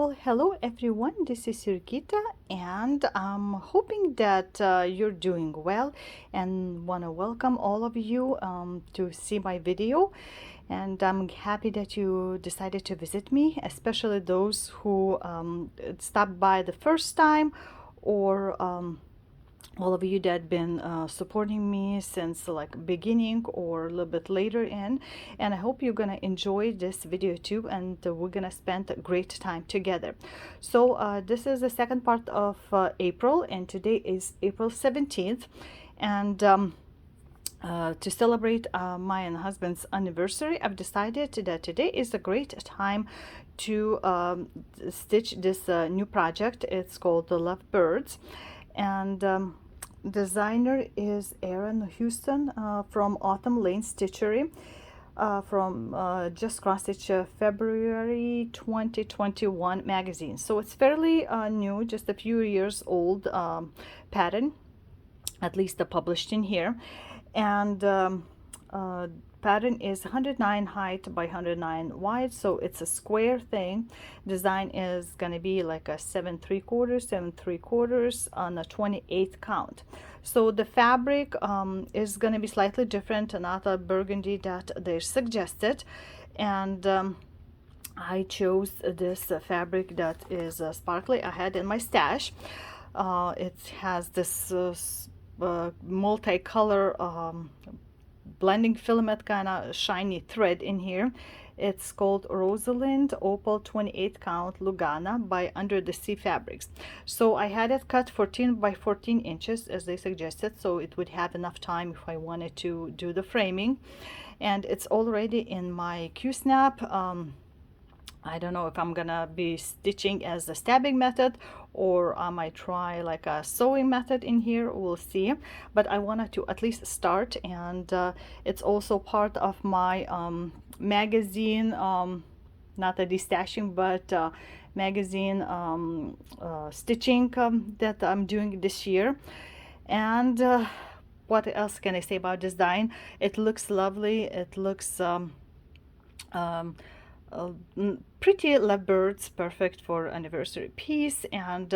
Well, hello everyone, this is Jurgita, and I'm hoping that you're doing well and want to welcome all of you to see my video. And I'm happy that you decided to visit me, especially those who stopped by the first time, or all of you that been supporting me since like beginning or a little bit later in. And I hope you're gonna enjoy this video too, and we're gonna spend a great time together. So this is the second part of April, and today is April 17th, and to celebrate my and husband's anniversary, I've decided that today is a great time to stitch this new project. It's called the Love Birds, and designer is Aaron Houston from Autumn Lane Stitchery, from Just Cross Stitch February 2021 magazine. So it's fairly new, just a few years old pattern, at least published in here. And pattern is 109 height by 109 wide, so it's a square thing. Design is going to be like a 7 3/4 7 3/4 on a 28 count. So the fabric is going to be slightly different, not a burgundy that they suggested. And I chose this fabric that is sparkly. I had in my stash. It has this multicolor blending filament kind of shiny thread in here. It's called Rosalind Opal 28 count Lugana by Under the Sea Fabrics. So I had it cut 14 by 14 inches as they suggested, so it would have enough time if I wanted to do the framing. And it's already in my Q-snap. I don't know if I'm gonna be stitching as a stabbing method, or I might try like a sewing method in here. We'll see, but I wanted to at least start. And it's also part of my magazine, not a destashing, but magazine stitching that I'm doing this year. And what else can I say about this design? It looks lovely. It looks pretty lovebirds, perfect for anniversary piece. And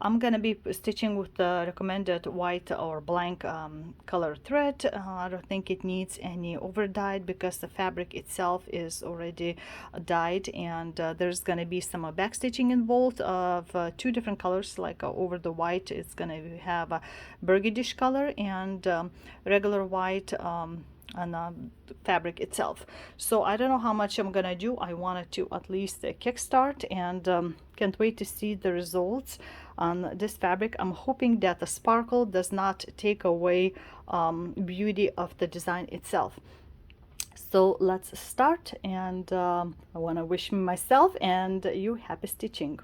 I'm gonna be stitching with the recommended white or blank color thread. I don't think it needs any over dyed because the fabric itself is already dyed, and there's gonna be some back stitching involved of two different colors. Like over the white, it's gonna have a burgundish color, and regular white on the fabric itself. So I don't know how much I'm gonna do. I wanted to at least kickstart, and can't wait to see the results on this fabric. I'm hoping that the sparkle does not take away beauty of the design itself. So let's start, and I want to wish myself and you happy stitching.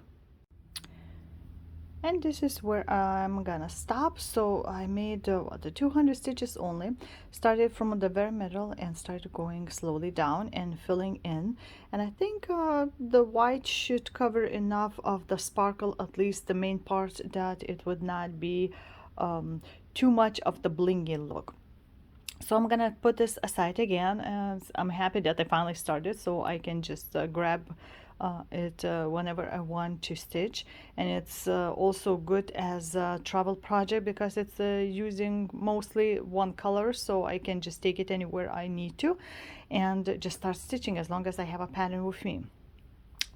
And this is where I'm gonna stop. So I made the 200 stitches only, started from the very middle and started going slowly down and filling in. And I think the white should cover enough of the sparkle, at least the main part, that it would not be too much of the blingy look. So I'm gonna put this aside again, and I'm happy that I finally started, so I can just grab it whenever I want to stitch. And it's also good as a travel project because it's using mostly one color, so I can just take it anywhere I need to and just start stitching as long as I have a pattern with me.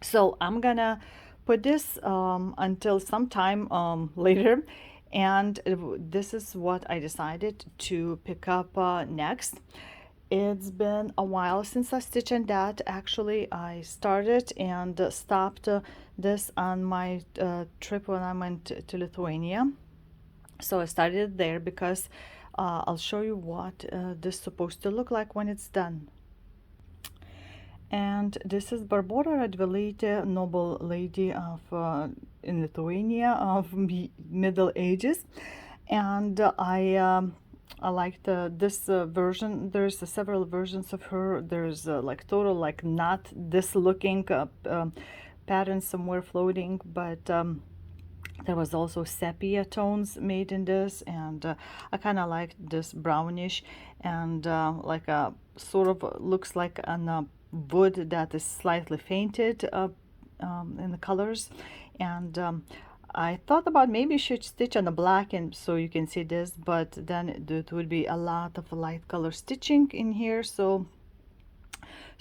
So I'm gonna put this until sometime later, and this is what I decided to pick up next. It's been a while since I stitched in that. Actually, I started and stopped this on my trip when I went to Lithuania. So I started there because I'll show you what this is supposed to look like when it's done. And this is Barbora Radvilaitė, noble lady of in Lithuania of Middle Ages, and I liked this version. There's several versions of her. There's like total like not this looking pattern somewhere floating, but there was also sepia tones made in this, and I kind of liked this brownish and like a sort of looks like an wood that is slightly fainted in the colors. And I thought about maybe you should stitch on the black and so you can see this, but then it would be a lot of light color stitching in here. So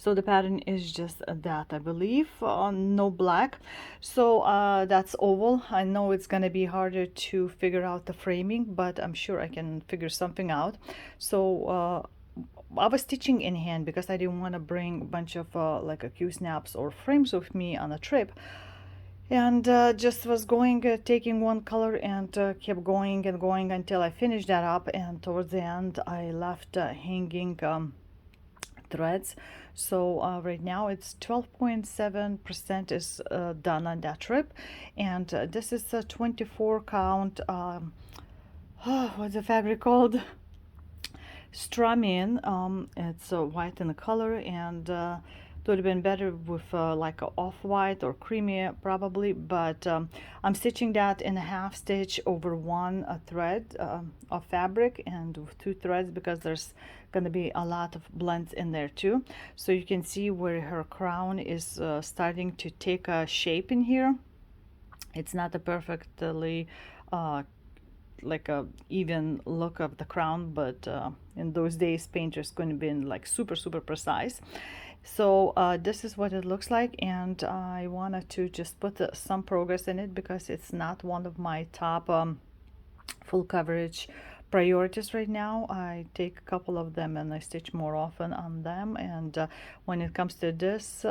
the pattern is just that, I believe, no black. So that's oval. I know it's gonna be harder to figure out the framing, but I'm sure I can figure something out. So I was stitching in hand because I didn't want to bring a bunch of like a Q-snaps or frames with me on a trip, and just was going taking one color and kept going and going until I finished that up, and towards the end I left hanging threads. So right now it's 12.7% is done on that trip, and this is a 24 count what's the fabric called, Stramin. It's white in the color, and it would have been better with like a off-white or creamy probably, but I'm stitching that in a half stitch over one thread of fabric and with two threads because there's going to be a lot of blends in there too. So you can see where her crown is starting to take a shape in here. It's not a perfectly like a even look of the crown, but in those days painters couldn't be like super precise. So this is what it looks like, and I wanted to just put some progress in it because it's not one of my top full coverage priorities right now. I take a couple of them and I stitch more often on them, and when it comes to this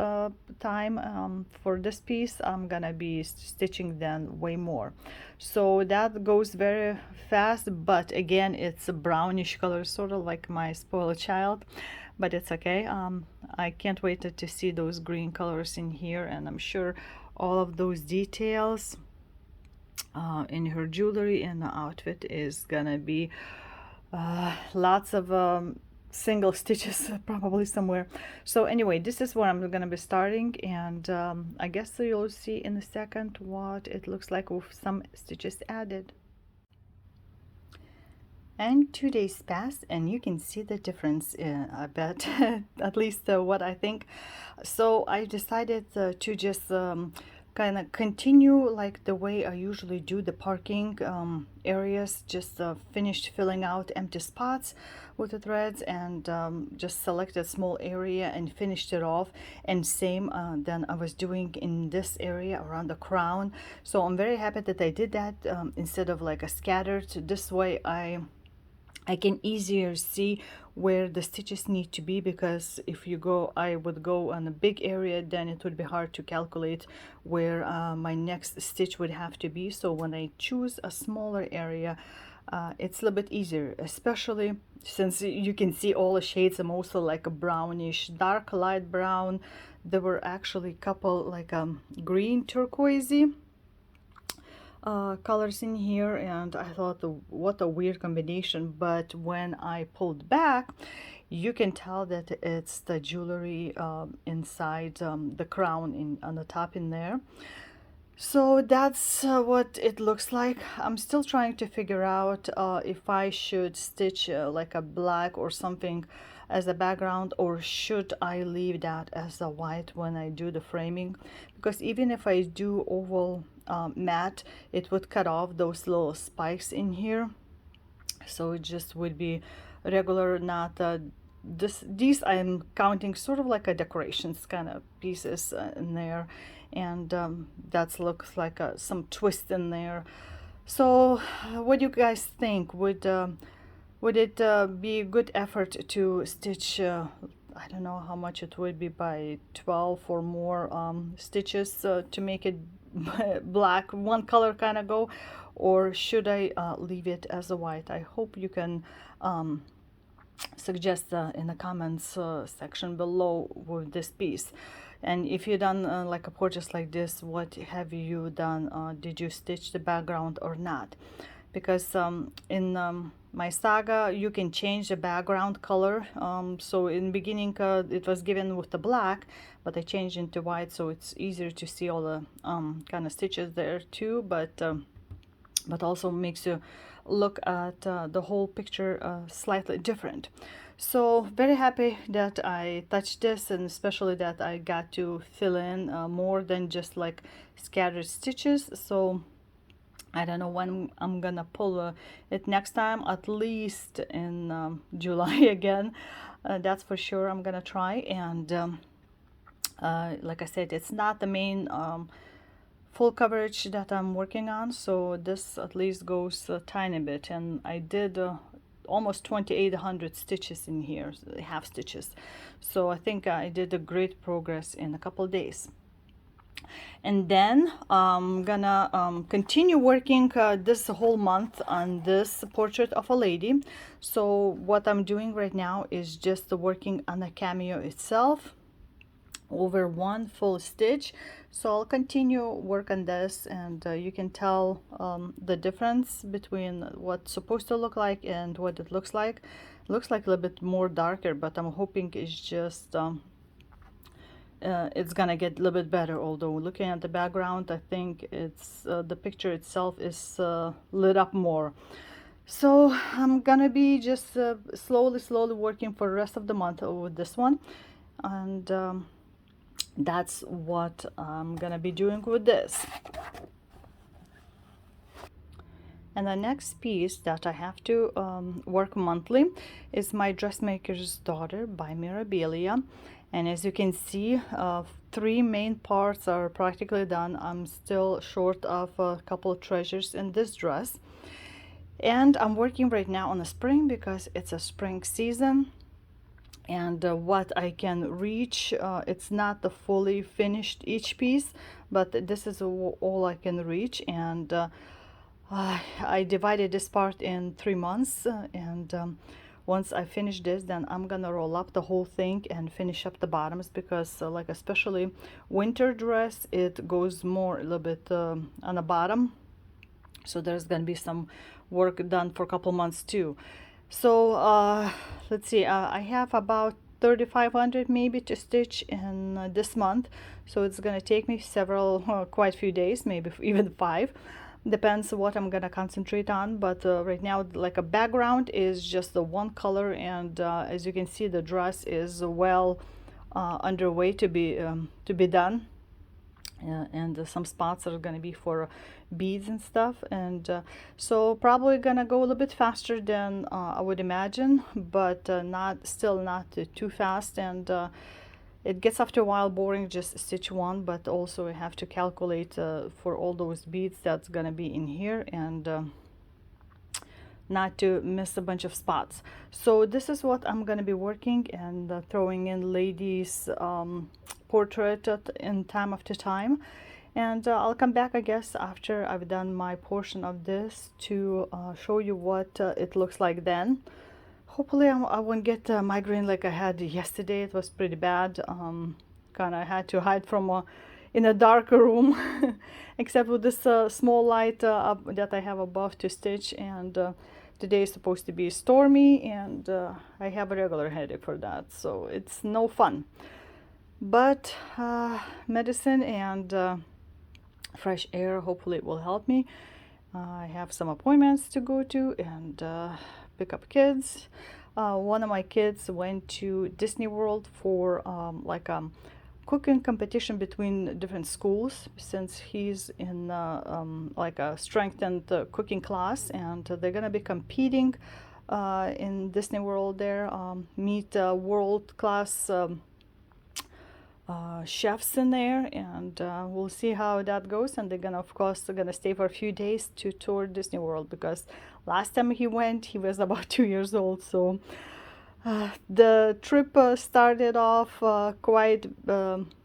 time for this piece, I'm gonna be stitching then way more. So that goes very fast, but again it's a brownish color, sort of like my spoiled child, but it's okay. I can't wait to see those green colors in here, and I'm sure all of those details in her jewelry and the outfit is gonna be lots of single stitches probably somewhere. So anyway, this is where I'm gonna be starting, and I guess you'll see in a second what it looks like with some stitches added. And 2 days passed, and you can see the difference, I bet, at least what I think. So I decided to just kind of continue like the way I usually do the parking areas, just finished filling out empty spots with the threads, and just selected a small area and finished it off. And same then I was doing in this area around the crown. So I'm very happy that I did that instead of like a scattered. This way I can easier see where the stitches need to be, because if you go, I would go on a big area, then it would be hard to calculate where my next stitch would have to be. So when I choose a smaller area, it's a little bit easier, especially since you can see all the shades. I'm also like a brownish, dark light brown. There were actually a couple like green turquoisey colors in here, and I thought what a weird combination, but when I pulled back you can tell that it's the jewelry inside the crown on the top in there. So that's what it looks like. I'm still trying to figure out if I should stitch like a black or something as a background, or should I leave that as a white when I do the framing, because even if I do oval matte, it would cut off those little spikes in here, so it just would be regular, not these I'm counting sort of like a decorations kind of pieces in there, and that looks like some twist in there. So what do you guys think? Would it be a good effort to stitch I don't know how much it would be, by 12 or more stitches to make it black, one color kind of go, or should I leave it as a white? I hope you can suggest in the comments section below with this piece. And if you done like a purchase like this, what have you done? Did you stitch the background or not? Because in my saga you can change the background color. So in the beginning it was given with the black, but I changed into white, so it's easier to see all the kind of stitches there too, but also makes you look at the whole picture slightly different. So very happy that I touched this, and especially that I got to fill in more than just like scattered stitches. So I don't know when I'm gonna pull it next time, at least in July again. That's for sure. I'm gonna try. And like I said, it's not the main full coverage that I'm working on, so this at least goes a tiny bit. And I did almost 2800 stitches in here, half stitches. So I think I did a great progress in a couple days. And then I'm gonna continue working this whole month on this portrait of a lady. So what I'm doing right now is just working on the cameo itself over one full stitch. So I'll continue work on this, and you can tell the difference between what's supposed to look like and what it looks like. It looks like a little bit more darker, but I'm hoping it's just it's gonna get a little bit better. Although looking at the background, I think it's the picture itself is lit up more. So I'm gonna be just slowly working for the rest of the month with this one. And that's what I'm gonna be doing with this. And the next piece that I have to work monthly is My Dressmaker's Daughter by Mirabilia. And as you can see, 3 main parts are practically done. I'm still short of a couple of treasures in this dress. And I'm working right now on the spring because it's a spring season. And what I can reach, it's not the fully finished each piece, but this is all I can reach. And I divided this part in 3 months, and once I finish this, then I'm gonna roll up the whole thing and finish up the bottoms, because like especially winter dress, it goes more a little bit on the bottom, so there's gonna be some work done for a couple months too. So let's see, I have about 3,500 maybe to stitch in this month, so it's gonna take me several quite a few days, maybe even 5. Depends what I'm gonna concentrate on. But right now, like a background is just the one color, and as you can see, the dress is well underway to be done. And some spots are gonna be for beads and stuff, and so probably gonna go a little bit faster than I would imagine, but not too fast. And it gets after a while boring just stitch one, but also I have to calculate for all those beads that's gonna be in here, and not to miss a bunch of spots. So this is what I'm gonna be working, and throwing in ladies portrait in time after time. And I'll come back, I guess, after I've done my portion of this to show you what it looks like then. Hopefully I won't get migraine like I had yesterday. It was pretty bad. Kind of had to hide from in a dark room, except with this small light that I have above to stitch. And today is supposed to be stormy, and I have a regular headache for that, so it's no fun. But medicine and fresh air, hopefully it will help me. I have some appointments to go to, and pick up kids. One of my kids went to Disney World for like a cooking competition between different schools, since he's in like a strengthened cooking class, and they're gonna be competing in Disney World there, meet world-class chefs in there, and we'll see how that goes. And they're gonna, of course, stay for a few days to tour Disney World, because last time he went, he was about 2 years old. So the trip started off quite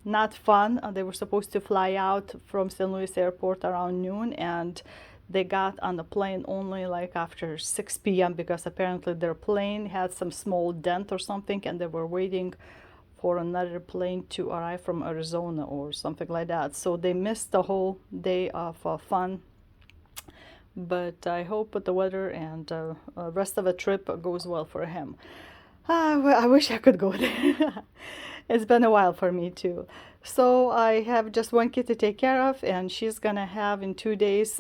not fun. They were supposed to fly out from St. Louis airport around noon, and they got on the plane only like after 6 p.m. because apparently their plane had some small dent or something, and they were waiting for another plane to arrive from Arizona or something like that. So they missed the whole day of fun. But I hope the weather and rest of the trip goes well for him. I wish I could go there. It's been a while for me too. So I have just one kid to take care of, and she's gonna have in 2 days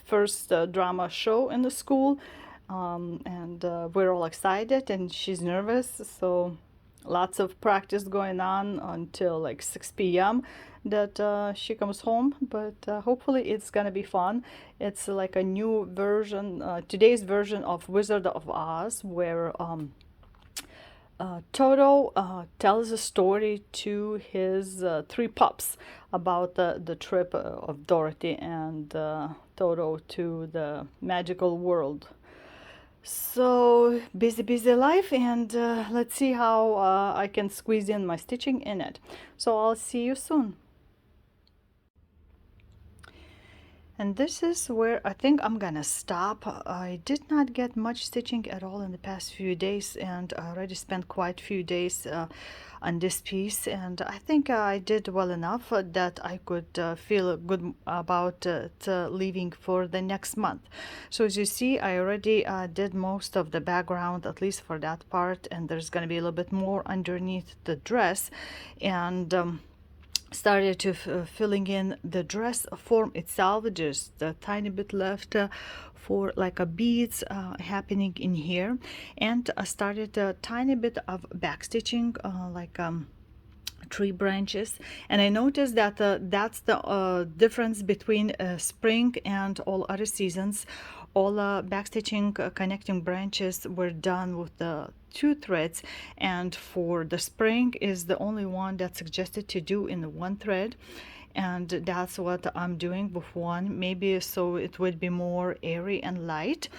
first drama show in the school, and we're all excited, and she's nervous. So lots of practice going on until like 6 p.m. that she comes home, but hopefully it's gonna be fun. It's like a new version, today's version of Wizard of Oz, where Toto tells a story to his three pups about the trip of Dorothy and Toto to the magical world. So busy, busy life, and let's see how I can squeeze in my stitching in it. So I'll see you soon. And this is where I think I'm gonna stop. I did not get much stitching at all in the past few days, and I already spent quite a few days on this piece, and I think I did well enough that I could feel good about leaving for the next month. So as you see, I already did most of the background, at least for that part, and there's gonna be a little bit more underneath the dress, and started to filling in the dress form itself, just a tiny bit left for like a beads happening in here, and I started a tiny bit of back stitching like tree branches, and I noticed that that's the difference between spring and all other seasons. All backstitching connecting branches were done with the 2 threads, and for the spring is the only one that's suggested to do in the 1 thread, and that's what I'm doing with one, maybe so it would be more airy and light.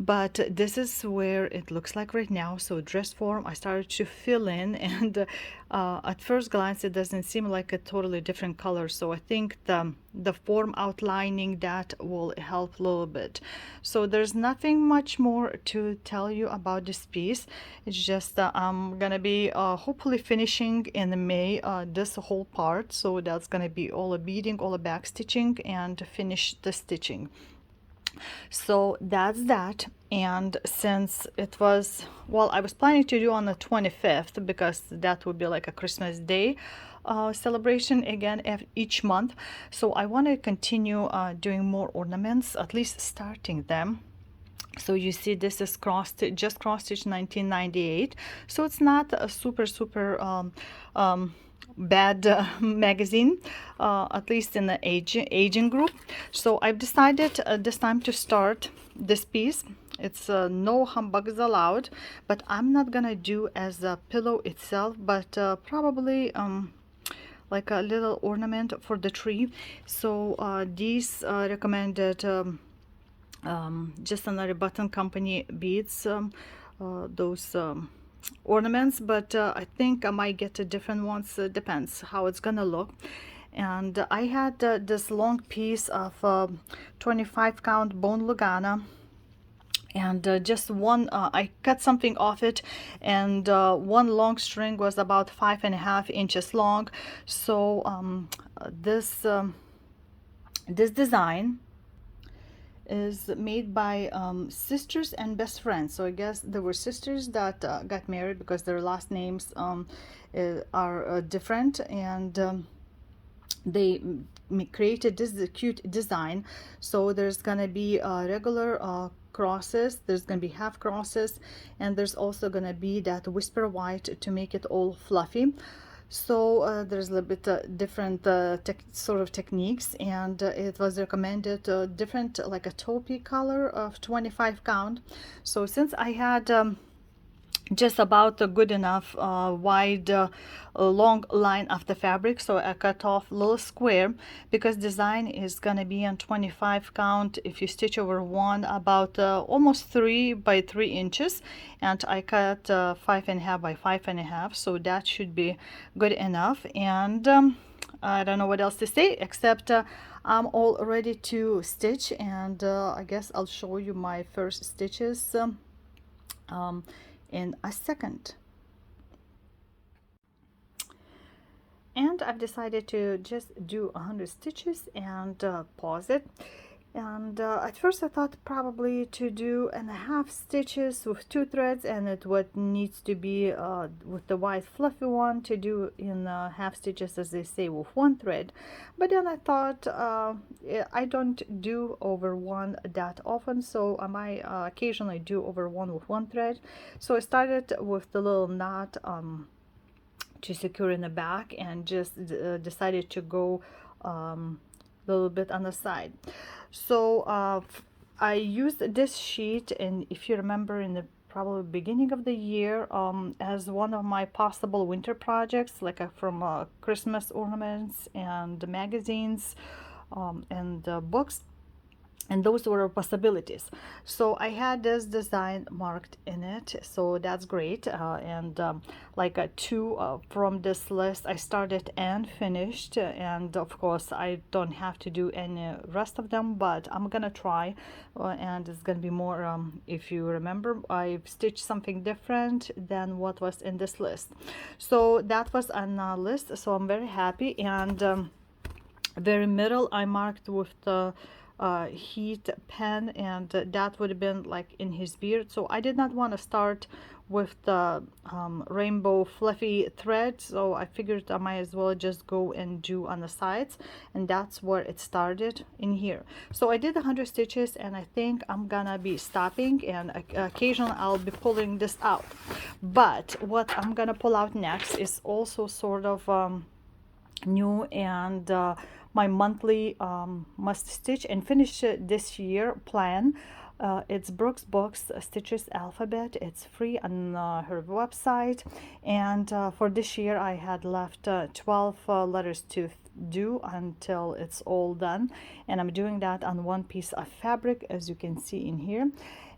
But this is where it looks like right now. So dress form I started to fill in, and at first glance it doesn't seem like a totally different color, so I think the form outlining that will help a little bit. So there's nothing much more to tell you about this piece. It's just I'm gonna be hopefully finishing in May this whole part, so that's gonna be all a beading, all a back stitching, and finish the stitching. So that's that. And since it was, well, I was planning to do on the 25th because that would be like a Christmas Day celebration again each month. So I want to continue doing more ornaments, at least starting them. So you see this is just cross stitch 1998, so it's not a super bad magazine, at least in the aging group. So I've decided this time to start this piece. It's no humbugs allowed, but I'm not gonna do as a pillow itself, but probably like a little ornament for the tree. So these recommended just another button company beads, those ornaments, but I think I might get a different ones. Depends how it's gonna look. And I had this long piece of 25 count bone Lugana, and just one I cut something off it, and one long string was about 5.5 inches long. So this design is made by sisters and best friends. So I guess there were sisters that got married because their last names are different, and they created this cute design. So there's gonna be regular crosses, there's gonna be half crosses, and there's also gonna be that whisper white to make it all fluffy. So there's a little bit different sort of techniques, and it was recommended different, like a taupey color of 25 count. So since I had just about a good enough wide long line of the fabric, so I cut off a little square, because design is gonna be on 25 count. If you stitch over one, about almost 3 by 3 inches, and I cut 5.5 by 5.5, so that should be good enough. And I don't know what else to say, except I'm all ready to stitch, and I guess I'll show you my first stitches in a second. And I've decided to just do 100 stitches and pause it. And at first I thought probably to do and a half stitches with 2 threads, and it would needs to be with the white fluffy one to do in half stitches, as they say, with 1 thread. But then I thought I don't do over one that often, so I might occasionally do over one with 1 thread. So I started with the little knot to secure in the back, and just decided to go little bit on the side. So I used this sheet, and if you remember, in the probably beginning of the year, as one of my possible winter projects, like from Christmas ornaments and magazines and books, and those were possibilities. So I had this design marked in it, so that's great. And like two from this list I started and finished, and of course I don't have to do any rest of them, but I'm gonna try. And it's gonna be more, if you remember, I've stitched something different than what was in this list. So that was on a list, so I'm very happy. And very middle I marked with the heat pen, and that would have been like in his beard. So I did not want to start with the rainbow fluffy thread, so I figured I might as well just go and do on the sides, and that's where it started in here. So I did 100 stitches, and I think I'm gonna be stopping, and occasionally I'll be pulling this out. But what I'm gonna pull out next is also sort of new, and my monthly must stitch and finish this year plan. It's Brooks Books Stitches Alphabet. It's free on her website, and for this year I had left 12 letters to do until it's all done, and I'm doing that on one piece of fabric, as you can see in here.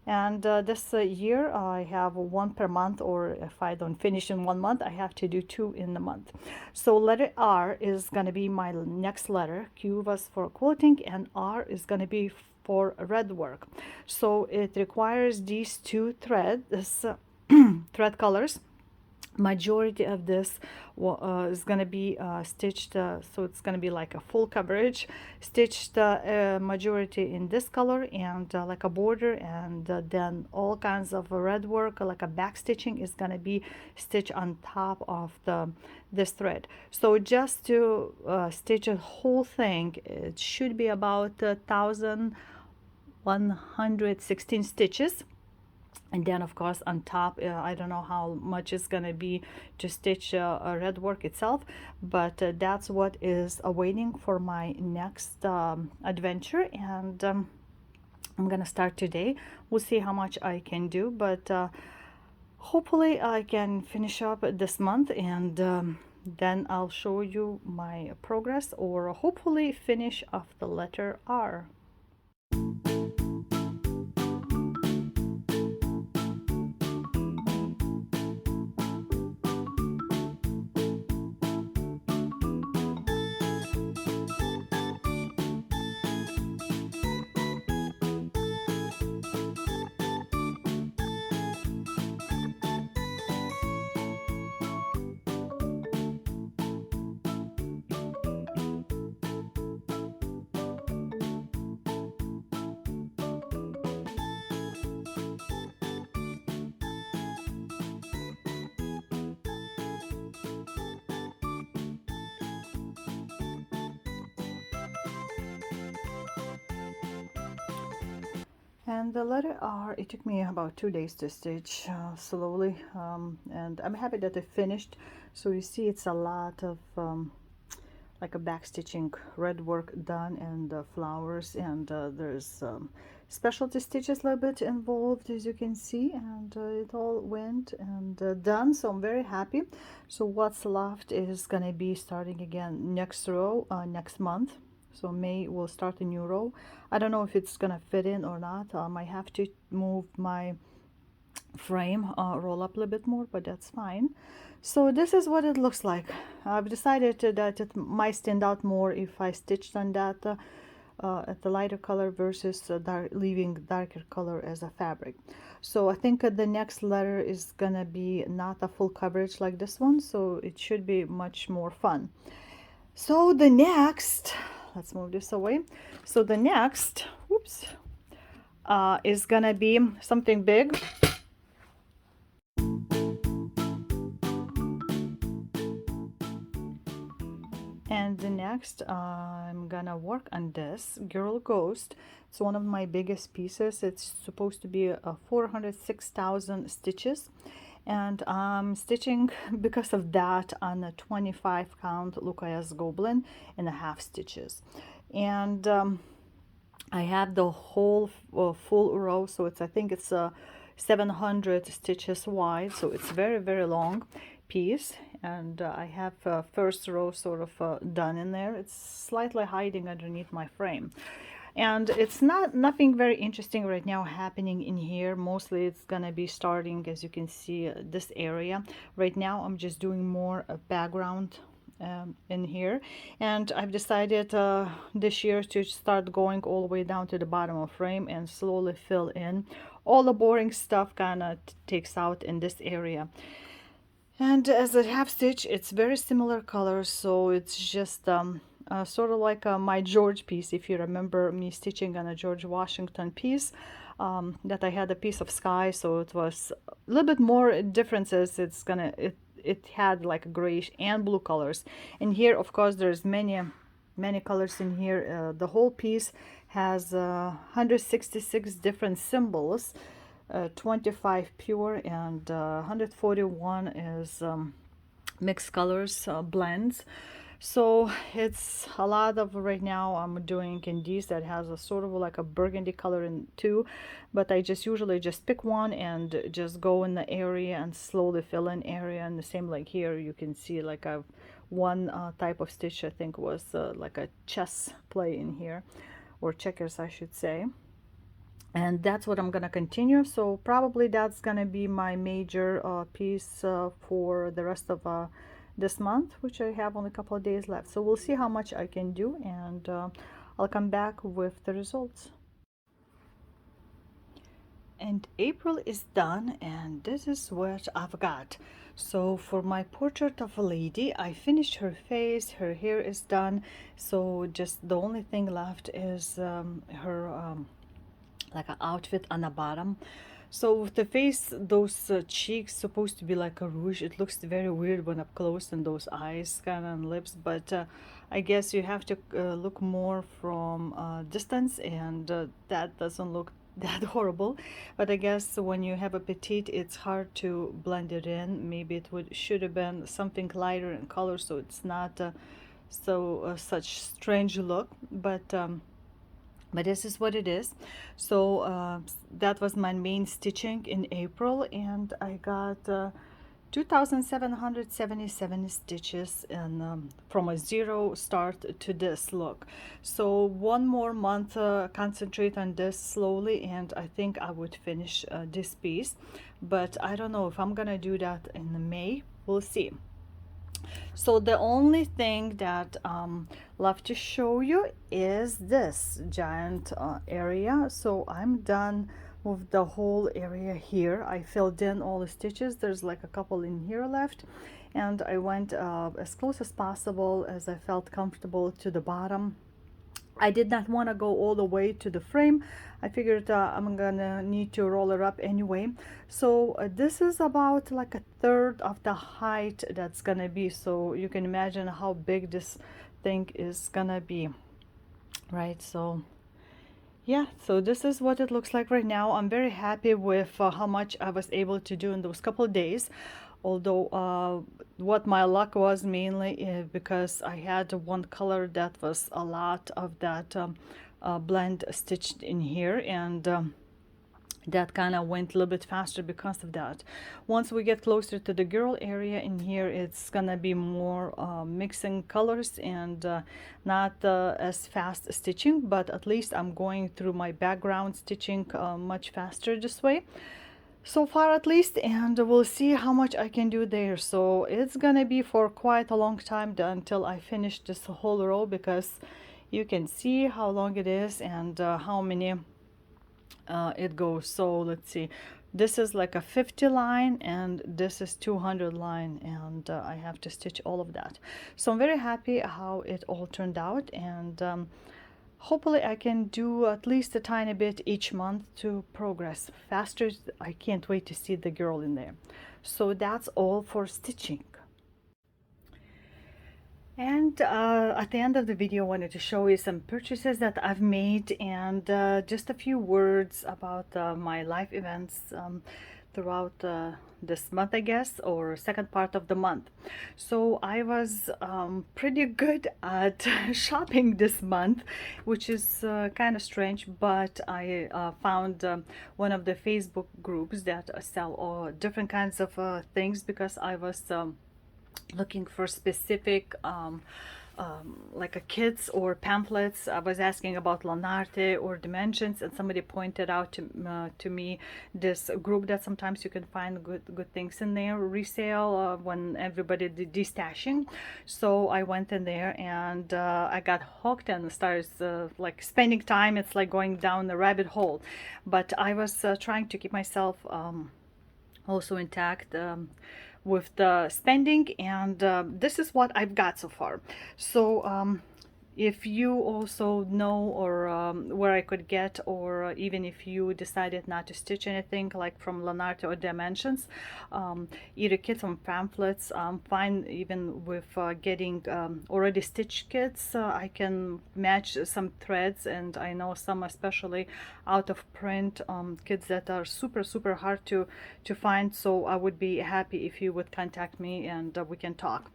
And this year I have one per month, or if I don't finish in 1 month, I have to do 2 in the month. So letter R is going to be my next letter. Q was for quilting, and R is going to be for red work. So it requires these 2 threads, thread colors. Majority of this is going to be stitched, so it's going to be like a full coverage, stitched majority in this color, and like a border, and then all kinds of red work, like a back stitching, is going to be stitched on top of this thread. So just to stitch a whole thing, it should be about 1116 stitches. And then of course on top, I don't know how much is gonna be to stitch a red work itself, but that's what is awaiting for my next adventure. And I'm gonna start today. We'll see how much I can do, but hopefully I can finish up this month, and then I'll show you my progress, or hopefully finish off the letter R. And the letter R, it took me about 2 days to stitch slowly, and I'm happy that I finished. So you see it's a lot of like a back stitching red work done, and flowers, and there's specialty stitches a little bit involved, as you can see, and it all went and done, so I'm very happy. So what's left is gonna be starting again next row next month. So May will start a new row. I don't know if it's gonna fit in or not. I might have to move my frame, roll up a little bit more, but that's fine. So this is what it looks like. I've decided that it might stand out more if I stitched on that at the lighter color versus leaving darker color as a fabric. So I think the next letter is gonna be not a full coverage like this one, so it should be much more fun. So the next let's move this away. So the next, oops, is gonna be something big. And the next, I'm gonna work on this Girl Ghost. It's one of my biggest pieces. It's supposed to be 406,000 stitches. And I'm stitching because of that on a 25 count Lucas Goblin and a half stitches. And I have the whole full row, so it's, I think it's 700 stitches wide, so it's very, very long piece. And I have first row sort of done in there. It's slightly hiding underneath my frame, and it's nothing very interesting right now happening in here. Mostly it's gonna be starting, as you can see, this area. Right now I'm just doing more background in here, and I've decided this year to start going all the way down to the bottom of frame and slowly fill in all the boring stuff. Kind of takes out in this area. And as a half stitch, it's very similar colors, so it's just sort of like my George piece. If you remember me stitching on a George Washington piece, that I had a piece of sky, so it was a little bit more differences. It had like grayish and blue colors. And here, of course, there's many colors in here. The whole piece has 166 different symbols. 25 pure, and 141 is mixed colors, blends. So it's a lot of, right now I'm doing in these that has a sort of like a burgundy color in two, but I just usually just pick one and just go in the area and slowly fill in area. And the same like here, you can see like I've one type of stitch, I think was like a chess play in here, or checkers I should say. And that's what I'm gonna continue. So probably that's gonna be my major piece for the rest of this month, which I have only a couple of days left. So we'll see how much I can do, and I'll come back with the results. And April is done, and this is what I've got. So for my portrait of a lady, I finished her face, her hair is done, so just the only thing left is her like an outfit on the bottom. So with the face, those cheeks supposed to be like a rouge. It looks very weird when up close, and those eyes kind of and lips, but I guess you have to look more from distance, and that doesn't look that horrible. But I guess when you have a petite, it's hard to blend it in. Maybe it should have been something lighter in color, so it's not such strange look. But this is what it is. So that was my main stitching in April, and I got 2,777 stitches, and from a zero start to this look. So one more month, concentrate on this slowly, and I think I would finish this piece. But I don't know if I'm gonna do that in May. We'll see. So the only thing that left to show you is this giant area. So I'm done with the whole area here. I filled in all the stitches. There's like a couple in here left, and I went as close as possible as I felt comfortable to the bottom. I did not want to go all the way to the frame. I figured I'm gonna need to roll it up anyway. So this is about like a third of the height that's gonna be. So you can imagine how big this thing is gonna be, right? So yeah, so this is what it looks like right now. I'm very happy with how much I was able to do in those couple of days. Although what my luck was mainly because I had one color that was a lot of that blend stitched in here, and that kind of went a little bit faster because of that. Once we get closer to the girl area in here, it's gonna be more mixing colors and not as fast stitching, but at least I'm going through my background stitching much faster this way, so far at least, and we'll see how much I can do there. So it's gonna be for quite a long time until I finish this whole row, because you can see how long it is and how many it goes. So let's see, This is like a 50 line and this is 200 line, and I have to stitch all of that. So I'm very happy how it all turned out, and hopefully I can do at least a tiny bit each month to progress faster. I can't wait to see the girl in there. So that's all for stitching. And at the end of the video, I wanted to show you some purchases that I've made, and just a few words about my life events throughout this month, I guess, or second part of the month. So I was pretty good at shopping this month, which is kind of strange, but I found one of the Facebook groups that sell all different kinds of things, because I was looking for specific like a kits or pamphlets. I was asking about Lanarte or dimensions, and somebody pointed out to me this group that sometimes you can find good things in there, resale, when everybody did destashing. So I went in there and I got hooked and started like spending time. It's like going down the rabbit hole, but I was trying to keep myself also intact with the spending, and this is what I've got so far. So if you also know, or where I could get, or even if you decided not to stitch anything like from Lanarte or Dimensions, either kits or pamphlets, fine. Even with getting already stitched kits, I can match some threads, and I know some especially out of print kits that are super hard to find. So I would be happy if you would contact me and we can talk.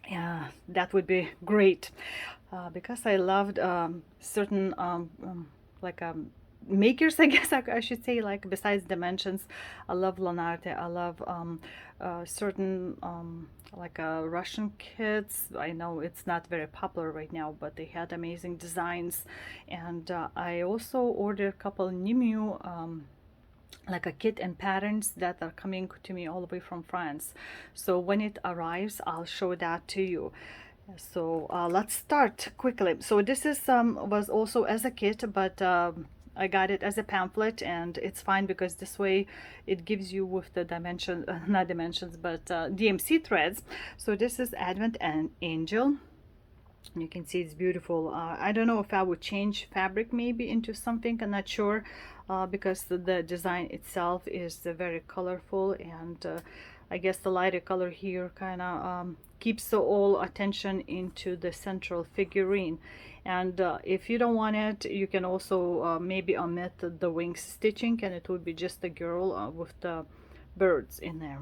Yeah, that would be great, because I loved certain like makers, I guess I should say, like besides Dimensions. I love Lanarte. I love certain like Russian kits. I know it's not very popular right now, but they had amazing designs. And I also ordered a couple new like a kit and patterns that are coming to me all the way from France. So when it arrives, I'll show that to you. So let's start quickly. So this is was also as a kit, but I got it as a pamphlet, and it's fine because this way it gives you with the dimension, not dimensions, but DMC threads. So this is Advent and Angel. You can see it's beautiful. I don't know if I would change fabric maybe into something, I'm not sure, because the design itself is very colorful, and I guess the lighter color here kind of keeps the all attention into the central figurine. And if you don't want it, you can also maybe omit the wings stitching, and it would be just the girl with the birds in there.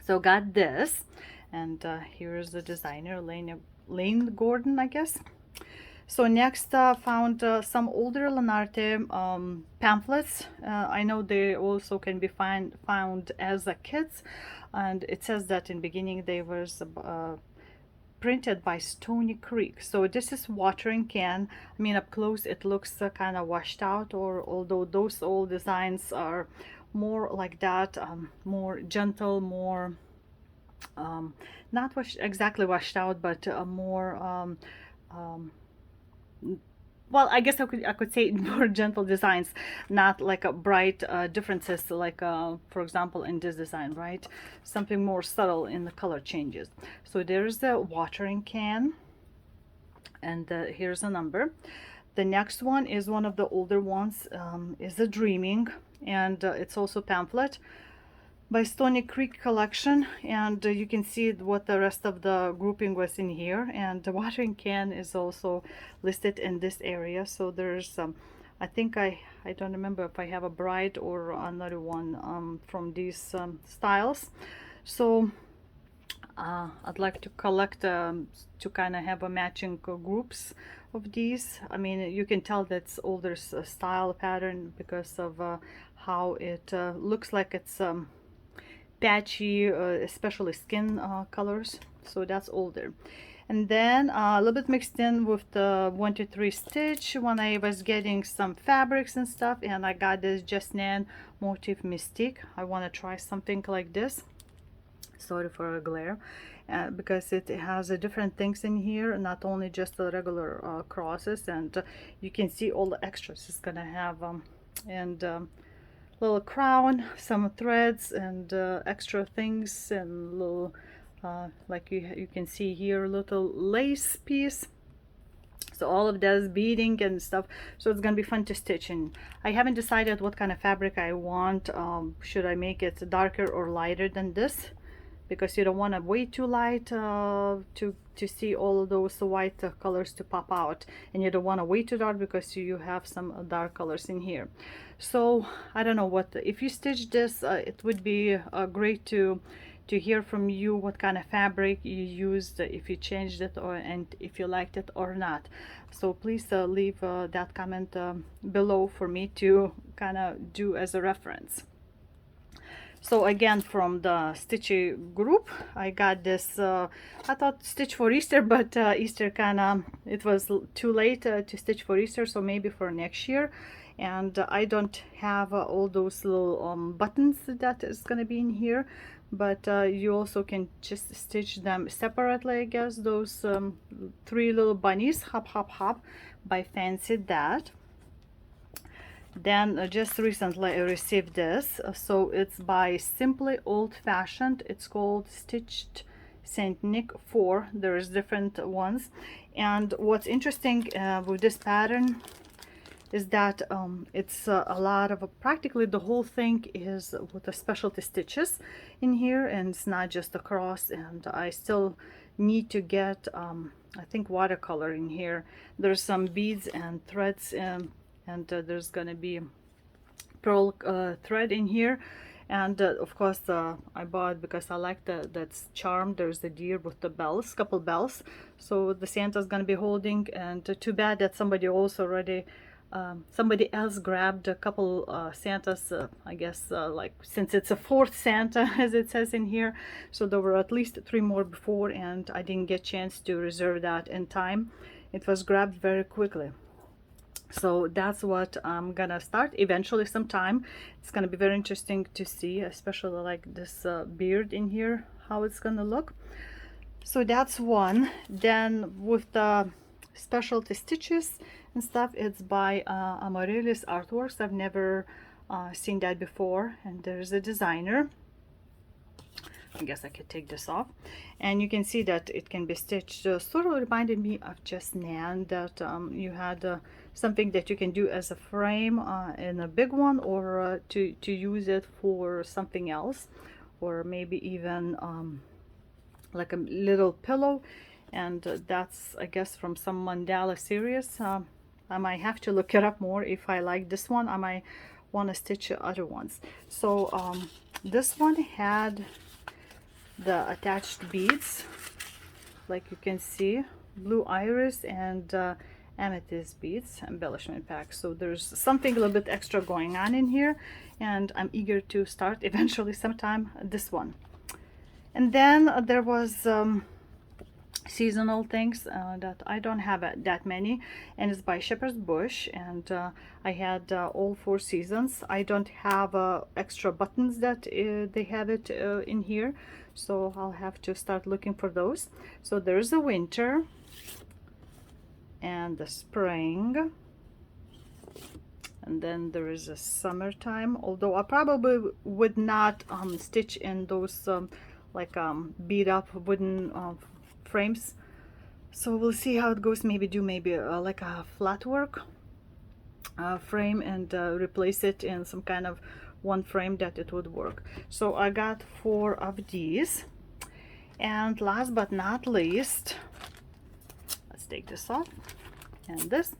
So got this, and here's the designer, Lane Gordon, I guess. So next found some older Lanarte pamphlets. I know they also can be found as kits, and it says that in beginning they was printed by Stony Creek. So this is watering can. I mean, up close it looks kind of washed out, or although those old designs are more like that, more gentle, more not exactly washed out, but more well, I guess I could say more gentle designs, not like a bright differences, like for example in this design, right? Something more subtle in the color changes. So there's the watering can, and here's a number. The next one is one of the older ones, is a Dreaming, and it's also pamphlet by Stony Creek collection, and you can see what the rest of the grouping was in here. And the watering can is also listed in this area. So there's I think I don't remember if I have a bright or another one from these styles. So I'd like to collect to kind of have a matching groups of these. I mean, you can tell that's older style pattern because of how it looks like it's patchy, especially skin colors. So that's older. And then a little bit mixed in with the 1 2 3 stitch when I was getting some fabrics and stuff, and I got this Just Nan Motif Mystique. I want to try something like this. Sorry for a glare, because it has different things in here, not only just the regular crosses, and you can see all the extras it's gonna have, and little crown, some threads and extra things, and little like you can see here, little lace piece. So all of this beading and stuff, so it's gonna be fun to stitch. And I haven't decided what kind of fabric I want. Should I make it darker or lighter than this, because you don't want to way too light to see all of those white colors to pop out, and you don't want to way too dark because you have some dark colors in here. So I don't know what, if you stitch this, it would be great to hear from you what kind of fabric you used, if you changed it, or and if you liked it or not. So please leave that comment below for me to kind of do as a reference. So again, from the Stitchy group, I got this, I thought stitch for Easter, but Easter kind of, it was too late to stitch for Easter, so maybe for next year. And I don't have all those little buttons that is going to be in here, but you also can just stitch them separately, I guess. Those 3 little bunnies, hop hop hop by Fancy That. Then just recently I received this, so it's by Simply Old Fashioned. It's called Stitched Saint Nick 4. There's different ones, and what's interesting with this pattern is that it's a lot of, practically the whole thing is with the specialty stitches in here, and it's not just a cross. And I still need to get I think watercolor in here. There's some beads and threads, and there's gonna be pearl thread in here. And of course I bought, because I like that's charm. There's the deer with the bells, couple bells, so the Santa's gonna be holding. And too bad that somebody also already somebody else grabbed a couple Santas, I guess, like, since it's a 4th Santa as it says in here, so there were at least 3 more before, and I didn't get a chance to reserve that in time. It was grabbed very quickly. So that's what I'm gonna start eventually sometime. It's gonna be very interesting to see, especially like this beard in here, how it's gonna look. So that's one. Then with the specialty stitches and stuff, it's by Amaryllis Artworks. I've never seen that before, and there's a designer. I guess I could take this off, and you can see that it can be stitched. Sort of reminded me of just Nan, that you had something that you can do as a frame in a big one, or to use it for something else, or maybe even like a little pillow. And that's, I guess, from some mandala series. I might have to look it up more. If I like this one, I might want to stitch other ones. So this one had the attached beads, like you can see, blue iris and amethyst beads, embellishment pack. So there's something a little bit extra going on in here, and I'm eager to start eventually sometime this one. And then there was seasonal things that I don't have that many, and it's by Shepherd's Bush, and I had all 4 seasons. I don't have extra buttons that they have it in here, so I'll have to start looking for those. So there's the winter and the spring, and then there is a summertime, although I probably would not stitch in those like beat up wooden frames. So we'll see how it goes. Maybe do like a flat work frame, and replace it in some kind of one frame that it would work. So I got 4 of these. And last but not least, let's take this off, and this.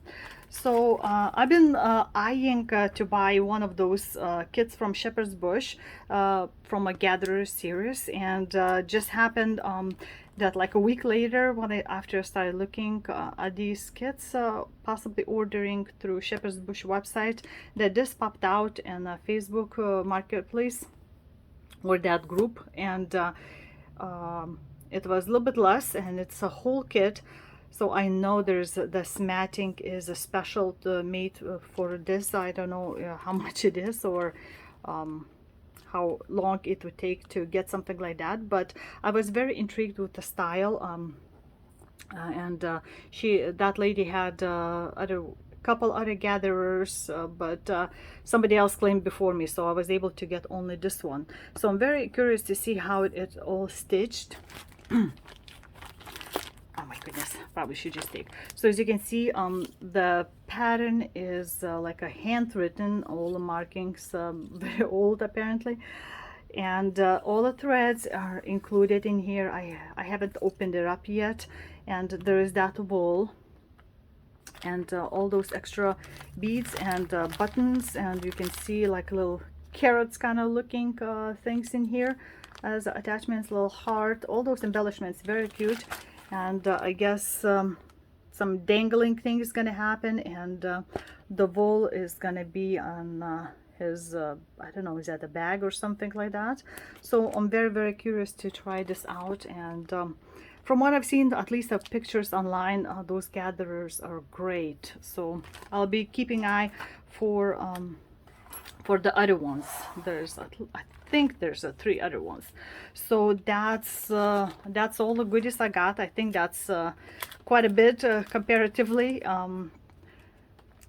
So I've been eyeing to buy one of those kits from Shepherd's Bush from a Gatherer series, and just happened that like a week later, after I started looking at these kits, possibly ordering through Shepherd's Bush website, that this popped out in a Facebook marketplace, or that group, and it was a little bit less, and it's a whole kit. So I know there's this matting is a special made for this. I don't know how much it is, or how long it would take to get something like that, but I was very intrigued with the style, and that lady had other couple other gatherers, but somebody else claimed before me, so I was able to get only this one. So I'm very curious to see how it's all stitched. Oh my goodness, probably should just take. So as you can see, the pattern is like a handwritten, all the markings very old apparently, and all the threads are included in here. I haven't opened it up yet, and there is that wool and all those extra beads and buttons, and you can see like little carrots kind of looking things in here as attachments, little heart, all those embellishments, very cute. And I guess some dangling thing is gonna happen, and the wool is gonna be on his I don't know, is that a bag or something like that? So I'm very curious to try this out. And from what I've seen, at least of pictures online, those gatherers are great. So I'll be keeping eye for the other ones. There's I think there's 3 other ones. So that's all the goodies I got. I think that's quite a bit comparatively.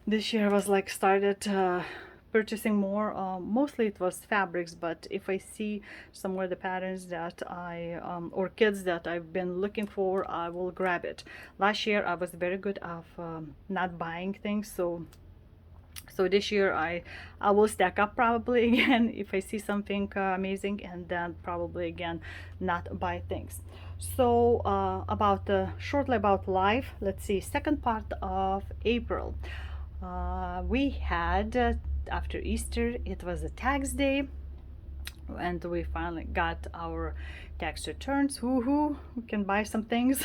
This year I was like started purchasing more. Mostly it was fabrics, but if I see somewhere the patterns that I or kits that I've been looking for, I will grab it. Last year I was very good of not buying things, so this year I will stack up probably again if I see something amazing, and then probably again not buy things. So about shortly about life, let's see, second part of April. We had after Easter, it was a tax day, and we finally got our tax returns. Woohoo, we can buy some things.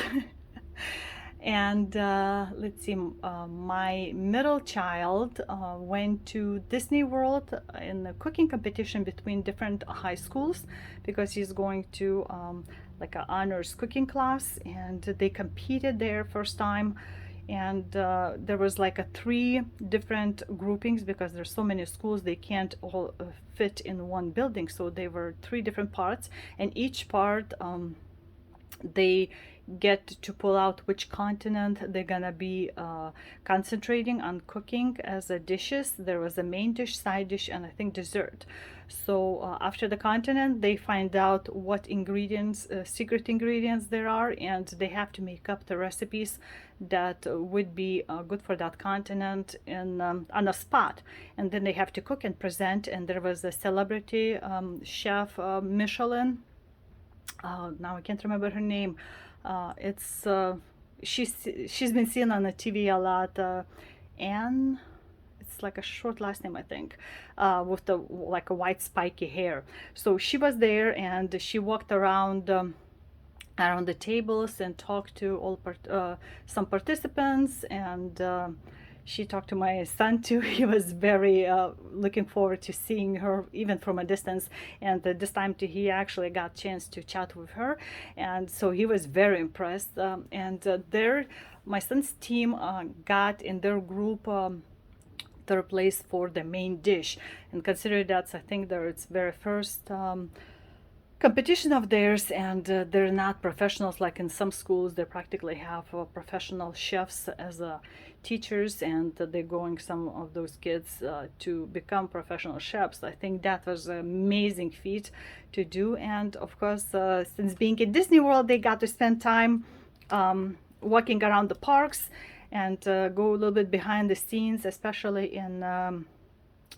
And let's see, my middle child went to Disney World in a cooking competition between different high schools, because he's going to like an honors cooking class, and they competed there first time. And there was like a 3 different groupings, because there's so many schools they can't all fit in one building, so they were 3 different parts, and each part they get to pull out which continent they're gonna be concentrating on cooking as a dishes. There was a main dish, side dish, and I think dessert. So after the continent, they find out what ingredients, secret ingredients there are, and they have to make up the recipes that would be good for that continent in on a spot, and then they have to cook and present. And there was a celebrity chef, Michelin. Now I can't remember her name. It's she's been seen on the TV a lot. Anne, it's like a short last name I think, with the like a white spiky hair. So she was there, and she walked around around the tables and talked to all some participants, and she talked to my son too. He was very looking forward to seeing her even from a distance, and this time he actually got a chance to chat with her, and so he was very impressed. And there my son's team got in their group 3rd place for the main dish, and consider that's I think their its very first competition of theirs, and they're not professionals like in some schools. They practically have professional chefs as teachers, and they're going some of those kids to become professional chefs. I think that was an amazing feat to do. And of course, since being in Disney World, they got to spend time walking around the parks and go a little bit behind the scenes, especially in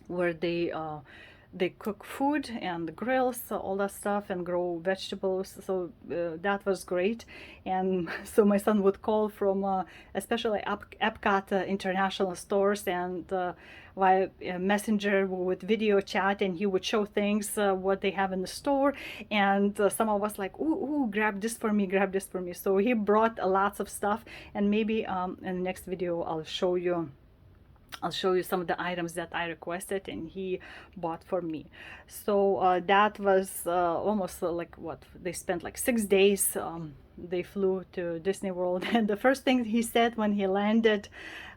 where they cook food and grills, so all that stuff, and grow vegetables. So that was great. And so my son would call from especially Epcot international stores, and via messenger would video chat, and he would show things what they have in the store. And some of us like, ooh, grab this for me, grab this for me. So he brought lots of stuff, and maybe in the next video I'll show you some of the items that I requested and he bought for me. So that was almost like what they spent like 6 days. They flew to Disney World, and the first thing he said when he landed,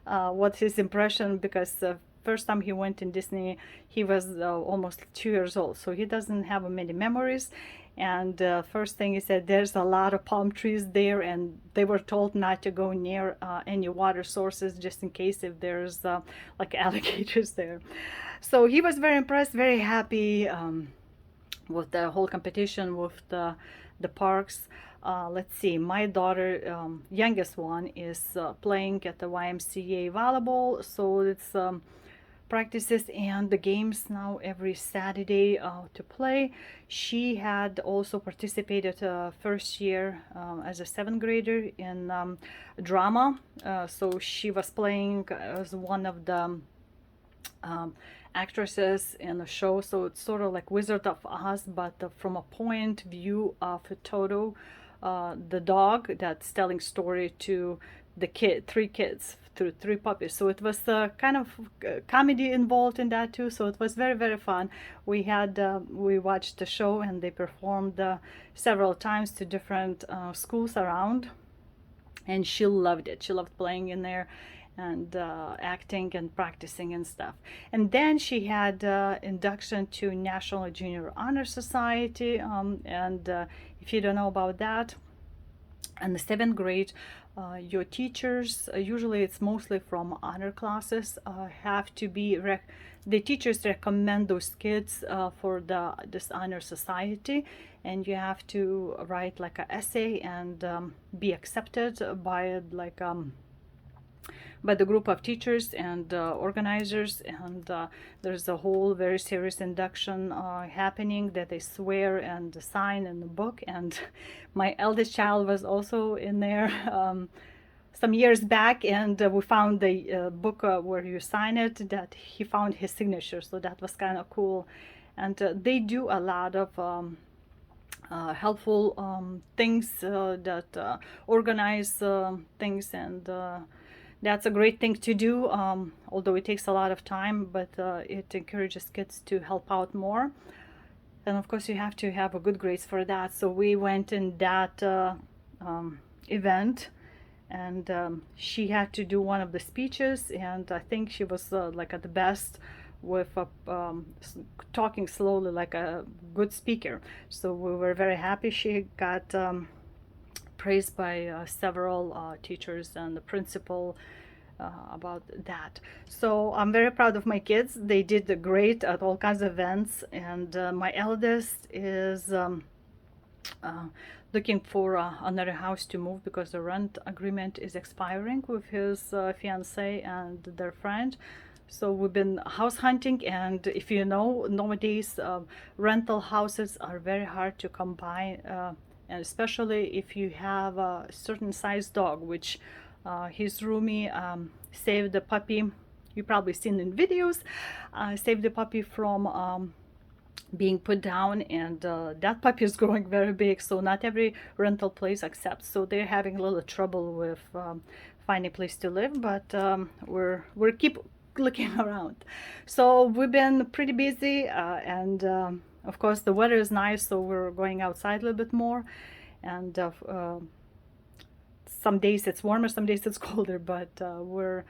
what his impression, because first time he went in Disney, he was almost 2 years old, so he doesn't have many memories. And first thing he said, there's a lot of palm trees there, and they were told not to go near any water sources just in case if there's like alligators there. So he was very impressed, very happy with the whole competition, with the parks. Let's see, my daughter, youngest one, is playing at the YMCA volleyball, so it's practices and the games now every Saturday to play. She had also participated first year as a seventh grader in drama, so she was playing as one of the actresses in the show. So it's sort of like Wizard of Oz, but from a point view of Toto, the dog that's telling story to the three kids through three puppies. So it was kind of comedy involved in that too. So it was very, very fun. We watched the show, and they performed several times to different schools around, and she loved it. She loved playing in there and acting and practicing and stuff. And then she had induction to National Junior Honor Society, and if you don't know about that, in the seventh grade, your teachers, usually it's mostly from honor classes, have to be the teachers recommend those kids for this honor society, and you have to write like an essay and be accepted by by the group of teachers and organizers, and there's a whole very serious induction happening that they swear and sign in the book. And my eldest child was also in there some years back, and we found the book where you sign it, that he found his signature, so that was kind of cool. And they do a lot of helpful things that organize things, and that's a great thing to do, although it takes a lot of time, but it encourages kids to help out more. And of course, you have to have a good grades for that. So we went in that event, and she had to do one of the speeches, and I think she was like at the best with talking slowly like a good speaker. So we were very happy. She got praised by several teachers and the principal about that. So I'm very proud of my kids. They did great at all kinds of events, and my eldest is looking for another house to move because the rent agreement is expiring with his fiance and their friend. So we've been house hunting, and if you know, nowadays rental houses are very hard to come by, and especially if you have a certain size dog, which his roomie saved the puppy. You probably seen in videos, saved the puppy from being put down, and that puppy is growing very big, so not every rental place accepts. So they're having a little trouble with finding a place to live, but we're keep looking around. So we've been pretty busy, and of course the weather is nice, so we're going outside a little bit more, and some days it's warmer, some days it's colder, but we're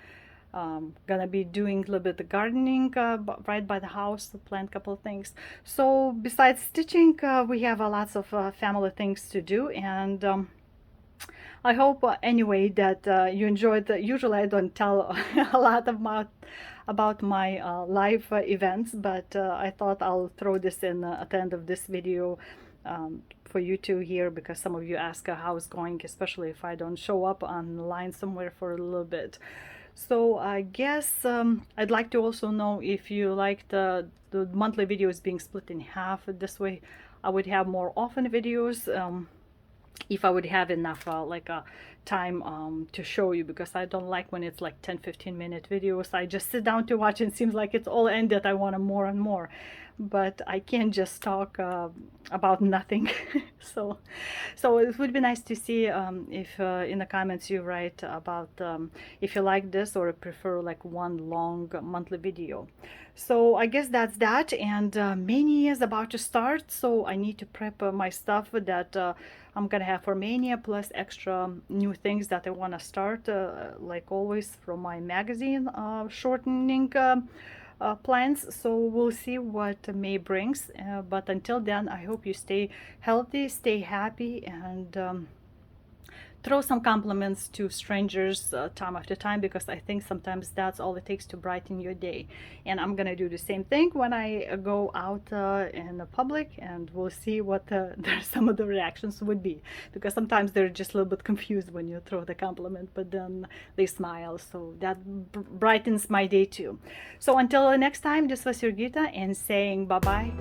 gonna be doing a little bit of gardening right by the house to plant a couple of things. So besides stitching, we have lots of family things to do, and I hope anyway that you enjoyed. Usually I don't tell a lot about my live events, but I thought I'll throw this in at the end of this video for you to hear, because some of you ask how it's going, especially if I don't show up online somewhere for a little bit. So I guess I'd like to also know if you like the monthly videos being split in half. This way I would have more often videos, if I would have enough time to show you, because I don't like when it's like 10-15 minute videos. I just sit down to watch and it seems like it's all ended. I want more and more. but I can't just talk about nothing. so so it would be nice to see if in the comments you write about if you like this or prefer like one long monthly video. So I guess that's that, and Maynia is about to start, so I need to prep my stuff that I'm gonna have for Maynia, plus extra new things that I want to start, like always from my magazine shortening plans. So we'll see what May brings, but until then I hope you stay healthy, stay happy, and throw some compliments to strangers time after time, because I think sometimes that's all it takes to brighten your day. And I'm gonna do the same thing when I go out in the public, and we'll see what some of the reactions would be, because sometimes they're just a little bit confused when you throw the compliment, but then they smile, so that brightens my day too. So until next time, this was Jurgita, and saying bye bye